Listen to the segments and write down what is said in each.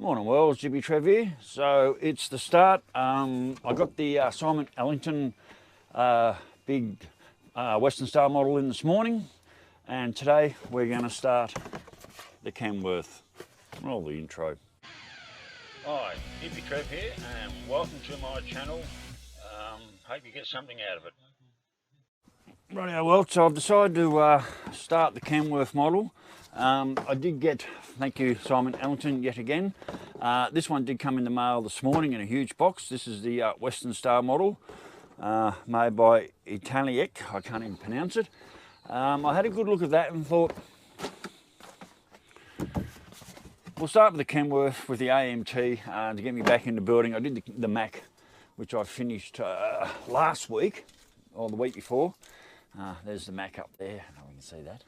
Morning world, Hippy Trev here. So it's the start. I got the Simon Ellington big Western Star model in this morning, and today we're going to start the Kenworth. Roll the intro. Hi, Hippy Trev here, and welcome to my channel. Hope you get something out of it. Rightio, well, so I've decided to start the Kenworth model. I did get, thank you Simon Ellington yet again. This one did come in the mail this morning in a huge box. This is the Western Star model, made by Italiec. I can't even pronounce it. I had a good look at that and thought, we'll start with the Kenworth with the AMT to get me back into building. I did the Mac, which I finished last week, or the week before. There's the Mac up there, I don't know if you can see that.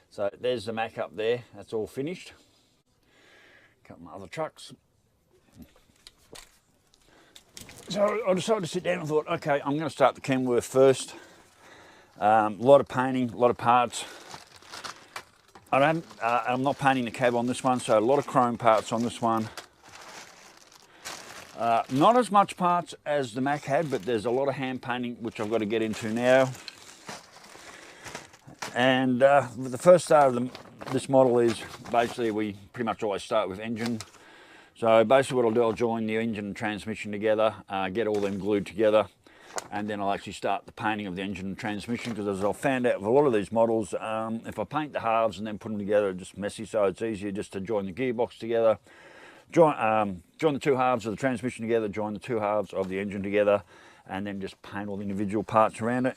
So there's the Mac up there, that's all finished. A couple of other trucks. So I decided to sit down and thought, okay, I'm going to start the Kenworth first. A lot of painting, a lot of parts. I'm not painting the cab on this one, so a lot of chrome parts on this one. Not as much parts as the Mac had, but there's a lot of hand painting which I've got to get into now. And the first start of this model is basically we pretty much always start with engine. So basically what I'll do, I'll join the engine and transmission together, get all them glued together, and then I'll actually start the painting of the engine and transmission, because as I've found out with a lot of these models, if I paint the halves and then put them together, it's just messy, so it's easier just to join the gearbox together, join the two halves of the transmission together, join the two halves of the engine together, and then just paint all the individual parts around it.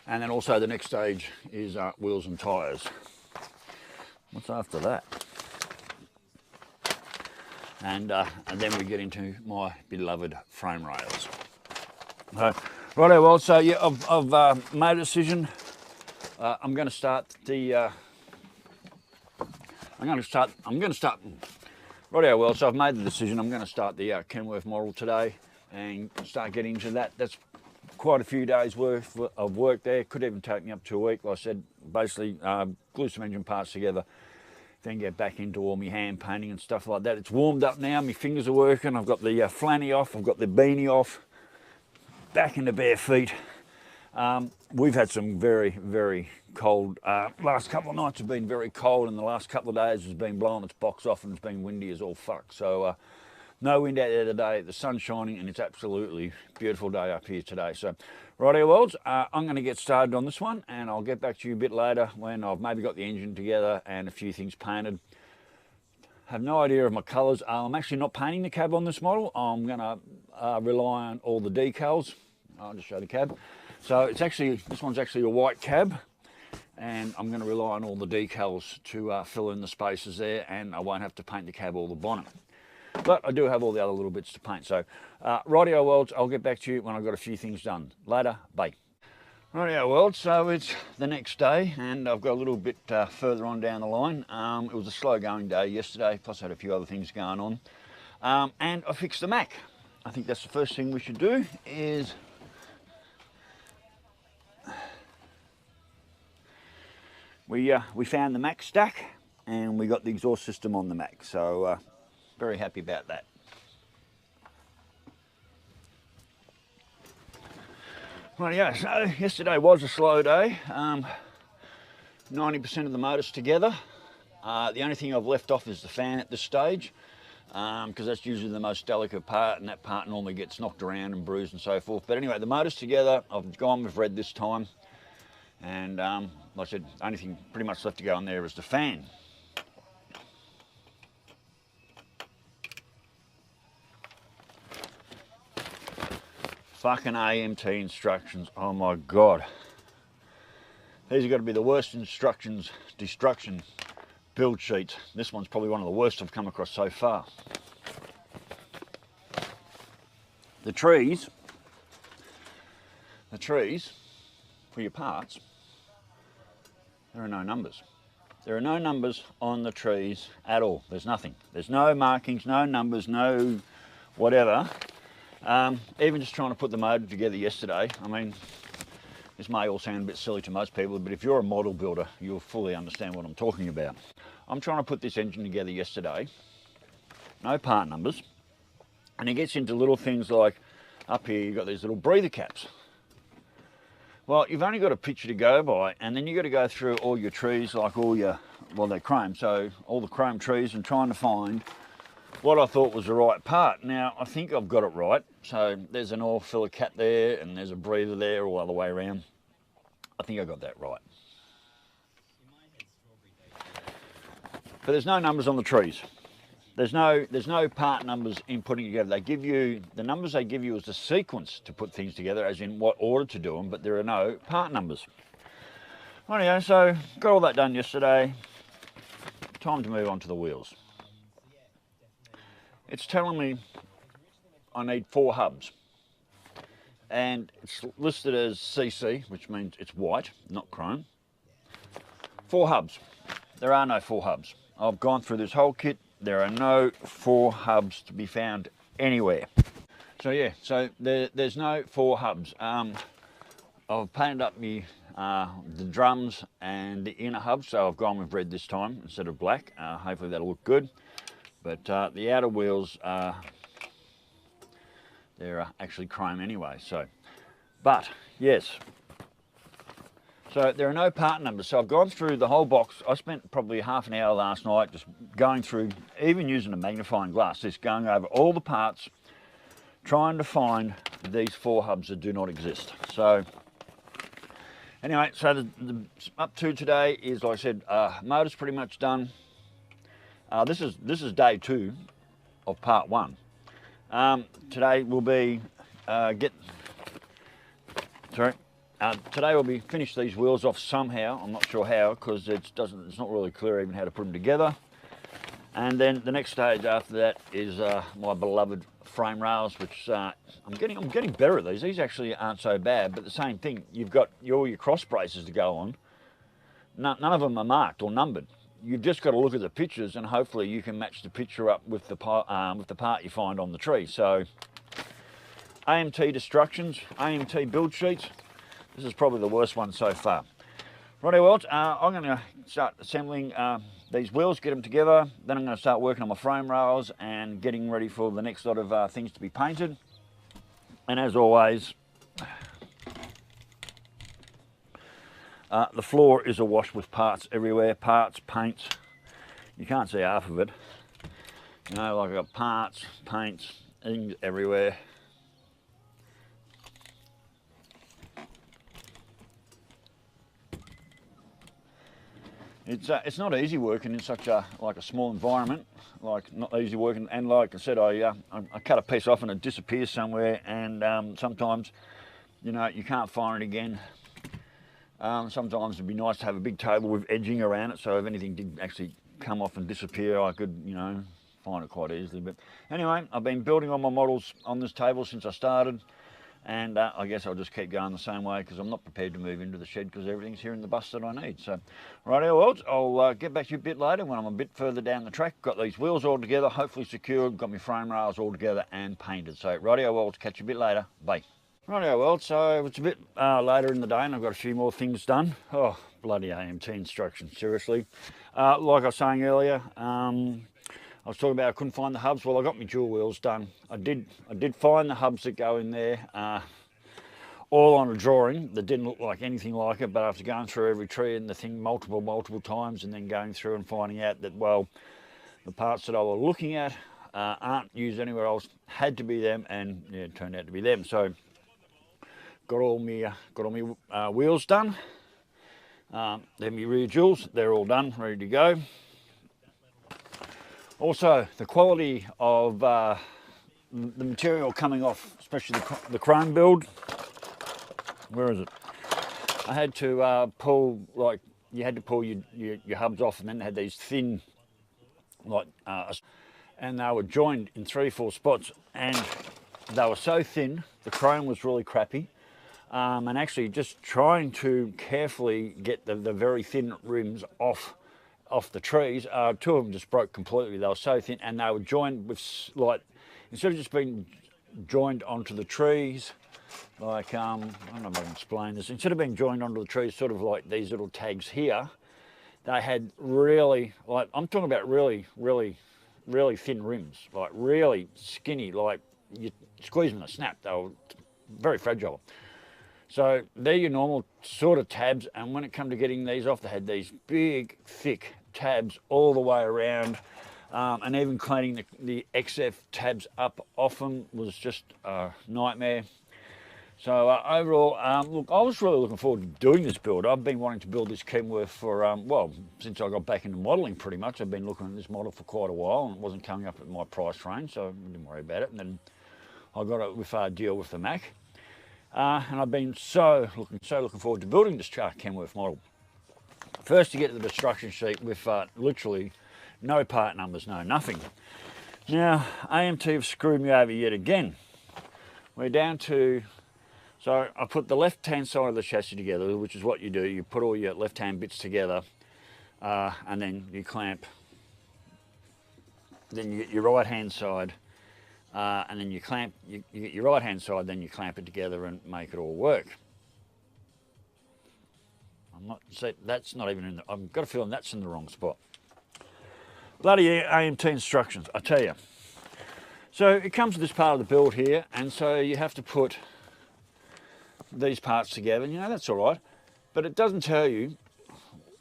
And then also the next stage is wheels and tyres. What's after that? And then we get into my beloved frame rails. Righto, well, so yeah, I've made a decision. I'm going to start the. I'm going to start. Righto, well, so I've made the decision. I'm going to start the Kenworth model today and start getting into that. That's quite a few days worth of work there. Could even take me up to a week. Like I said, basically glue some engine parts together, then get back into all my hand painting and stuff like that. It's warmed up now, my fingers are working. I've got the flanny off, I've got the beanie off, back into bare feet. We've had some very, very cold, last couple of nights have been very cold, and the last couple of days has been blowing its box off and it's been windy as all fuck. So no wind out there today, the sun's shining, and it's absolutely beautiful day up here today. So, rightio worlds, I'm going to get started on this one, and I'll get back to you a bit later when I've maybe got the engine together and a few things painted. Have no idea of my colours. I'm actually not painting the cab on this model. I'm going to rely on all the decals. I'll just show the cab. So it's actually, this one's actually a white cab, and I'm going to rely on all the decals to fill in the spaces there, and I won't have to paint the cab or the bonnet. But I do have all the other little bits to paint. So rightio worlds, I'll get back to you when I've got a few things done. Later, bye. Rightio worlds, so it's the next day, and I've got a little bit further on down the line. It was a slow going day yesterday, plus I had a few other things going on. And I fixed the Mac. I think that's the first thing we should do is we found the Mac stack, and we got the exhaust system on the Mac. So very happy about that. Right, yeah, so yesterday was a slow day. 90% of the motor's together. The only thing I've left off is the fan at this stage, because that's usually the most delicate part, and that part normally gets knocked around and bruised and so forth. But anyway, the motor's together. I've gone with red this time, and like I said, the only thing pretty much left to go on there is the fan. Fucking AMT instructions, oh my god. These have got to be the worst instructions, destruction build sheets. This one's probably one of the worst I've come across so far. The trees for your parts, there are no numbers. There are no numbers on the trees at all. There's nothing. There's no markings, no numbers, no whatever. Even just trying to put the motor together yesterday, I mean, this may all sound a bit silly to most people, but if you're a model builder, you'll fully understand what I'm talking about. I'm trying to put this engine together yesterday, no part numbers, and it gets into little things like, up here you've got these little breather caps. Well, you've only got a picture to go by, and then you've got to go through all your trees, like all your, well, they're chrome, so all the chrome trees, and trying to find what I thought was the right part. Now, I think I've got it right. So there's an oil filler cap there, and there's a breather there all the other way around. I think I got that right. But there's no numbers on the trees. There's no part numbers in putting together. They give you, the numbers they give you is the sequence to put things together, as in what order to do them, but there are no part numbers. Anyway, so got all that done yesterday. Time to move on to the wheels. It's telling me I need 4 hubs. And it's listed as CC, which means it's white, not chrome. 4 hubs. There are no 4 hubs. I've gone through this whole kit. There are no 4 hubs to be found anywhere. So yeah, so there's no 4 hubs. I've painted up the drums and the inner hubs, so I've gone with red this time instead of black. Hopefully that'll look good. But the outer wheels they're actually chrome anyway. So, but yes. So there are no part numbers. So I've gone through the whole box. I spent probably half an hour last night just going through, even using a magnifying glass, just going over all the parts, trying to find these 4 hubs that do not exist. So anyway, so the up to today is, like I said, motor's pretty much done. This is day 2 of part 1. Today will be today we'll be finish these wheels off somehow. I'm not sure how, because it's not really clear even how to put them together. And then the next stage after that is my beloved frame rails, which I'm getting better at these. These actually aren't so bad, but the same thing. You've got all your cross braces to go on. None of them are marked or numbered. You've just got to look at the pictures, and hopefully you can match the picture up with the part you find on the tree. So AMT destructions, AMT build sheets. This is probably the worst one so far. Righty, well, I'm going to start assembling these wheels, get them together. Then I'm going to start working on my frame rails and getting ready for the next lot of things to be painted. And as always, the floor is awash with parts everywhere. Parts, paints. You can't see half of it. You know, like I've got parts, paints, things everywhere. It's not easy working in such a small environment. Like, not easy working, and like I said, I cut a piece off and it disappears somewhere, and sometimes, you know, you can't find it again. Sometimes it'd be nice to have a big table with edging around it, so if anything did actually come off and disappear, I could, you know, find it quite easily. But anyway, I've been building on my models on this table since I started, and I guess I'll just keep going the same way, because I'm not prepared to move into the shed because everything's here in the bus that I need. So, righto, well, I'll get back to you a bit later when I'm a bit further down the track. Got these wheels all together, hopefully secured, got my frame rails all together and painted. So, righto, well, catch you a bit later. Bye. Righto, well, so it's a bit later in the day and I've got a few more things done. Oh, bloody AMT instructions, seriously. Like I was saying earlier, I was talking about I couldn't find the hubs. Well, I got my dual wheels done. I did find the hubs that go in there, all on a drawing that didn't look like anything like it, but after going through every tree and the thing multiple times, and then going through and finding out that, well, the parts that I was looking at aren't used anywhere else, had to be them, and yeah, it turned out to be them. So got all my wheels done. Then my rear jewels, they're all done, ready to go. Also, the quality of the material coming off, especially the chrome build. Where is it? I had to pull, like, you had to pull your hubs off, and then they had these thin, like, and they were joined in 3-4 spots, and they were so thin, the chrome was really crappy. And actually just trying to carefully get the very thin rims off the trees, 2 of them just broke completely. They were so thin, and they were joined with, like, instead of just being joined onto the trees, like, I don't know if I can explain this, instead of being joined onto the trees, sort of like these little tags here, they had really, like, I'm talking about really, really, really thin rims, like really skinny, like you squeeze them and they snap. They were very fragile. So they're your normal sort of tabs, and when it come to getting these off, they had these big, thick tabs all the way around, and even cleaning the XF tabs up off them was just a nightmare. So overall, look, I was really looking forward to doing this build. I've been wanting to build this Kenworth for, well, since I got back into modelling pretty much. I've been looking at this model for quite a while, and it wasn't coming up at my price range, so I didn't worry about it. And then I got it with a deal with the Mac. And I've been so looking forward to building this Kenworth model. First, you get the destruction sheet with literally no part numbers, no nothing. Now, AMT have screwed me over yet again. We're down to... So I put the left-hand side of the chassis together, which is what you do. You put all your left-hand bits together, and then you clamp. Then you get your right-hand side, and then you clamp. You get your right-hand side, then you clamp it together and make it all work. I'm not. See, that's not even in the. I've got a feeling that's in the wrong spot. Bloody AMT instructions, I tell you. So it comes to this part of the build here, and so you have to put these parts together, and you know, that's all right, but it doesn't tell you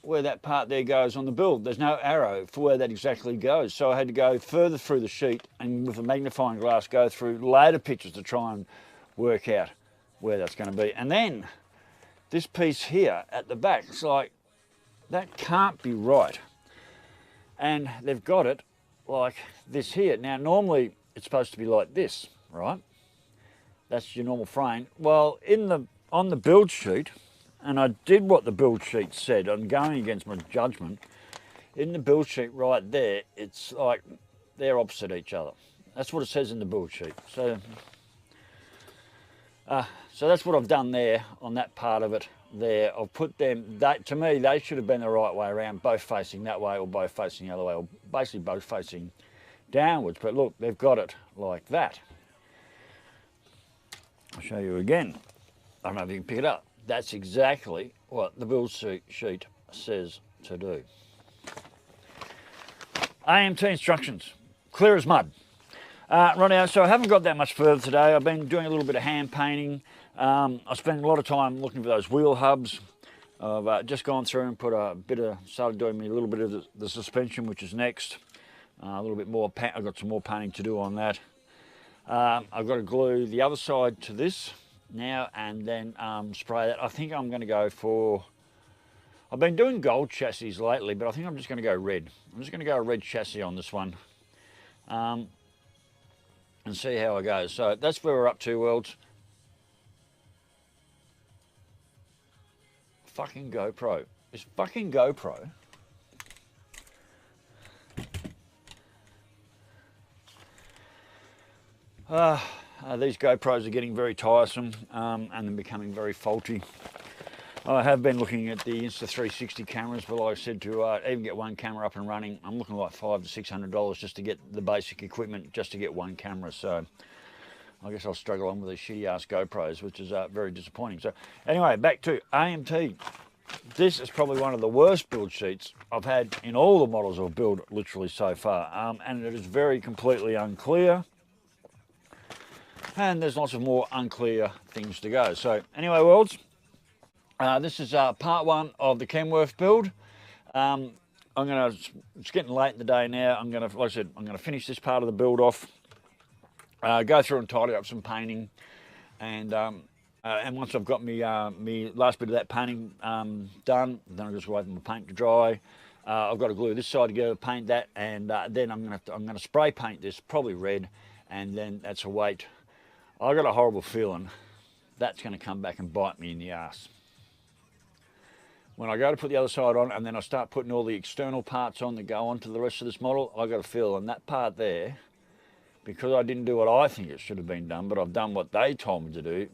where that part there goes on the build. There's no arrow for where that exactly goes, so I had to go further through the sheet and with a magnifying glass go through later pictures to try and work out where that's going to be. And then this piece here at the back, it's like, that can't be right, and they've got it like this here. Now normally it's supposed to be like this, right? That's your normal frame. Well, on the build sheet, and I did what the build sheet said, I'm going against my judgment. In the build sheet right there, it's like they're opposite each other. That's what it says in the build sheet. So that's what I've done there on that part of it there. I've put them, to me, they should have been the right way around, both facing that way or both facing the other way, or basically both facing downwards. But look, they've got it like that. I'll show you again. I don't know if you can pick it up. That's exactly what the build sheet says to do. AMT instructions, clear as mud. Right now, so I haven't got that much further today. I've been doing a little bit of hand painting. I spent a lot of time looking for those wheel hubs. I've just gone through and started doing a little bit of the suspension, which is next. A little bit more, I've got some more painting to do on that. I've got to glue the other side to this now and then spray that. I think I'm going to go for, I've been doing gold chassis lately, but I think I'm just going to go red. I'm just going to go a red chassis on this one and see how it goes. So that's where we're up to, worlds. Fucking GoPro. This fucking GoPro. These GoPros are getting very tiresome and they're becoming very faulty. I have been looking at the Insta360 cameras, but like I said, to even get one camera up and running, I'm looking like $500 to $600 just to get the basic equipment, just to get one camera. So I guess I'll struggle on with these shitty ass GoPros, which is very disappointing. So anyway, back to AMT. This is probably one of the worst build sheets I've had in all the models I've built literally so far, and it is very completely unclear. And there's lots of more unclear things to go. So anyway, worlds, this is part one of the Kenworth build. It's getting late in the day now. Like I said, I'm gonna finish this part of the build off, go through and tidy up some painting, and once I've got me last bit of that painting done, then I'll just wait for my paint to dry. I've got to glue this side together, paint that, and then I'm gonna spray paint this, probably red, and then that's a wait. I got a horrible feeling that's going to come back and bite me in the ass. When I go to put the other side on and then I start putting all the external parts on that go onto the rest of this model, I got a feeling that part there, because I didn't do what I think it should have been done, but I've done what they told me to do,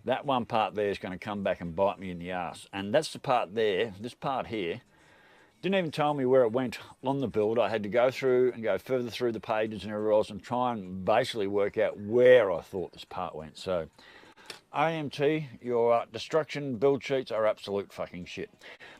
that one part there is going to come back and bite me in the ass. And that's the part there, this part here, didn't even tell me where it went on the build. I had to go through and go further through the pages and everywhere else and try and basically work out where I thought this part went. So AMT, your destruction build sheets are absolute fucking shit.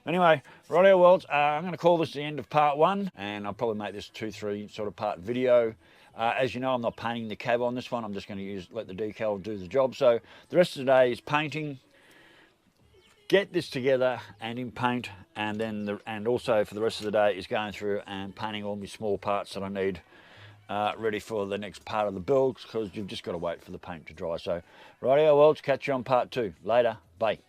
Anyway, rightio worlds, I'm going to call this the end of part 1, and I'll probably make this 2-3 sort of part video. As you know, I'm not painting the cab on this one. I'm just going to let the decal do the job. So the rest of the day is painting, get this together and in paint, and then and also for the rest of the day is going through and painting all my small parts that I need ready for the next part of the build, because you've just got to wait for the paint to dry. So rightio worlds, catch you on part 2 later. Bye.